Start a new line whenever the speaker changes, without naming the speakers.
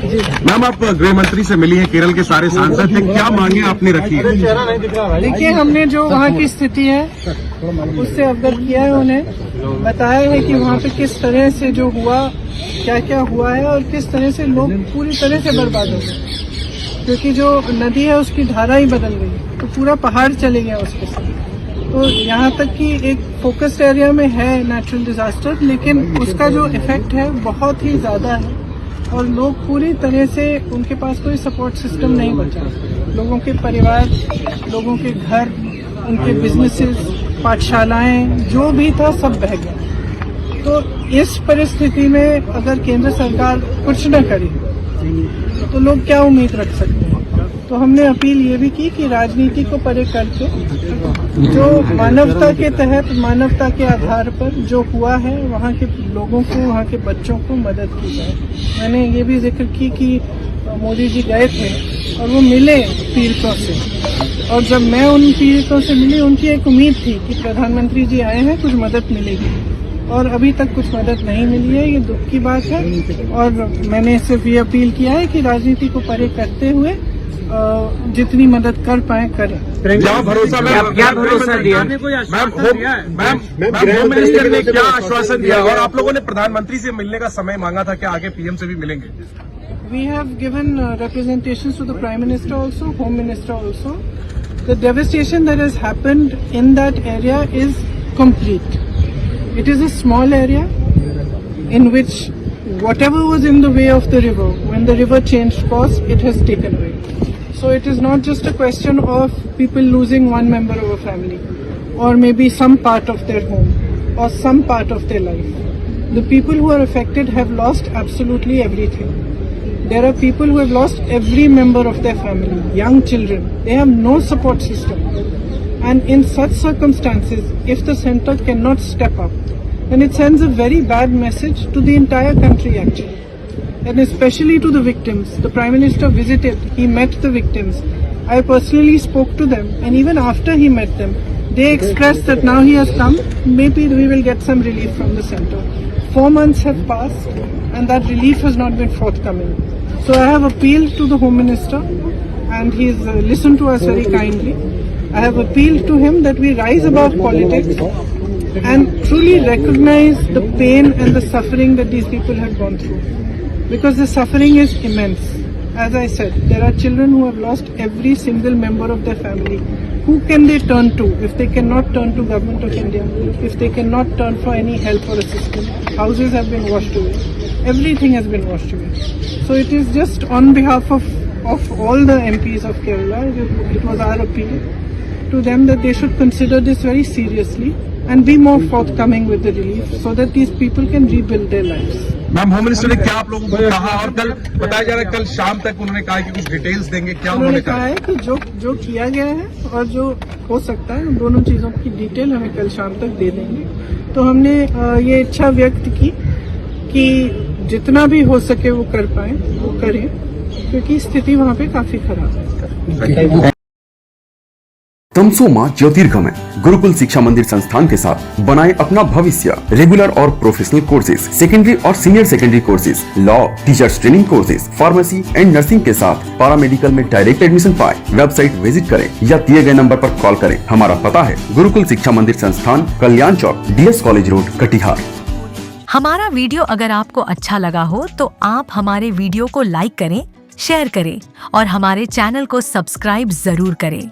Ma'am, आप गृह मंत्री से मिली हैं, केरल के सारे सांसद थे, क्या मांगे आपने रखी है?
देखिए, हमने जो वहाँ की स्थिति है उससे अवगत किया है, उन्हें बताया है कि वहाँ पे किस तरह से जो हुआ, क्या क्या हुआ है और किस तरह से लोग पूरी तरह से बर्बाद हो गए, क्योंकि जो नदी है उसकी धारा ही बदल गई, तो पूरा पहाड़ चले गया उसके साथ। तो यहाँ तक कि एक फोकस्ड एरिया में है नेचुरल डिजास्टर, लेकिन उसका जो इफेक्ट है बहुत ही ज्यादा है और लोग पूरी तरह से, उनके पास कोई सपोर्ट सिस्टम नहीं बचा। लोगों के परिवार, लोगों के घर, उनके बिजनेसेस, पाठशालाएं, जो भी था सब बह गया। तो इस परिस्थिति में अगर केंद्र सरकार कुछ न करे तो लोग क्या उम्मीद रख सकते हैं। तो हमने अपील ये भी की कि राजनीति को परे करके जो मानवता के तहत, मानवता के आधार पर जो हुआ है, वहाँ के लोगों को, वहाँ के बच्चों को मदद की जाए। मैंने ये भी जिक्र की कि मोदी जी गए थे और वो मिले पीड़ितों से, और जब मैं उन पीड़ितों से मिली, उनकी एक उम्मीद थी कि प्रधानमंत्री जी आए हैं, कुछ मदद मिलेगी, और अभी तक कुछ मदद नहीं मिली है। ये दुख की बात है और मैंने सिर्फ ये अपील किया है कि राजनीति को परे करते हुए जितनी मदद कर पाए करें।
क्या भरोसा क्या भरोसा दिया मैम? होम मिनिस्टर ने क्या आश्वासन दिया और आप लोगों ने प्रधानमंत्री से मिलने का समय मांगा था, क्या आगे पीएम से भी मिलेंगे?
We have given representations to the Prime Minister also, Home Minister also. The devastation that has happened in that area is complete. It is a small area in which whatever was in the way of the river, when the river changed course, it has taken away. So it is not just a question of people losing one member of a family or maybe some part of their home or some part of their life. The people who are affected have lost absolutely everything. There are people who have lost every member of their family, young children. They have no support system. And in such circumstances, if the center cannot step up, then it sends a very bad message to the entire country actually. And especially to the victims. The Prime Minister visited, he met the victims. I personally spoke to them, and even after he met them, they expressed that now he has come, maybe we will get some relief from the center. 4 months have passed and that relief has not been forthcoming. So I have appealed to the Home Minister and he has listened to us very kindly. I have appealed to him that we rise above politics and truly recognize the pain and the suffering that these people have gone through. Because the suffering is immense. As I said, there are children who have lost every single member of their family. Who can they turn to if they cannot turn to Government of India, if they cannot turn for any help or assistance? Houses have been washed away. Everything has been washed away. So it is just on behalf of all the MPs of Kerala, it was our appeal to them that they should consider this very seriously and be more forthcoming with the relief so that these people can rebuild their lives.
Ma'am, home minister ने क्या आप लोगों को कहा? और कल बताया जा रहा है कल शाम तक उन्होंने कहा कि कुछ डिटेल्स देंगे, क्या
उन्होंने कहा है कि जो किया गया है और जो हो सकता है, उन दोनों चीजों की डिटेल हमें कल शाम तक दे देंगे। तो हमने ये इच्छा व्यक्त की कि जितना भी हो सके वो कर पाए, वो करें, क्योंकि स्थिति वहाँ पे काफी खराब है।
तमसो मां ज्योतिर्गमय गुरुकुल शिक्षा मंदिर संस्थान के साथ बनाए अपना भविष्य। रेगुलर और प्रोफेशनल कोर्सेज, सेकेंडरी और senior secondary courses, law, teachers training courses, pharmacy and nursing के साथ पैरामेडिकल में डायरेक्ट एडमिशन पाए। वेबसाइट विजिट करें या दिए गए नंबर पर कॉल करें। हमारा पता है गुरुकुल शिक्षा मंदिर संस्थान, कल्याण चौक, DS कॉलेज रोड, कटिहार।
हमारा वीडियो अगर आपको अच्छा लगा हो तो आप हमारे वीडियो को लाइक करें, शेयर करें और हमारे चैनल को सब्सक्राइब जरूर करें।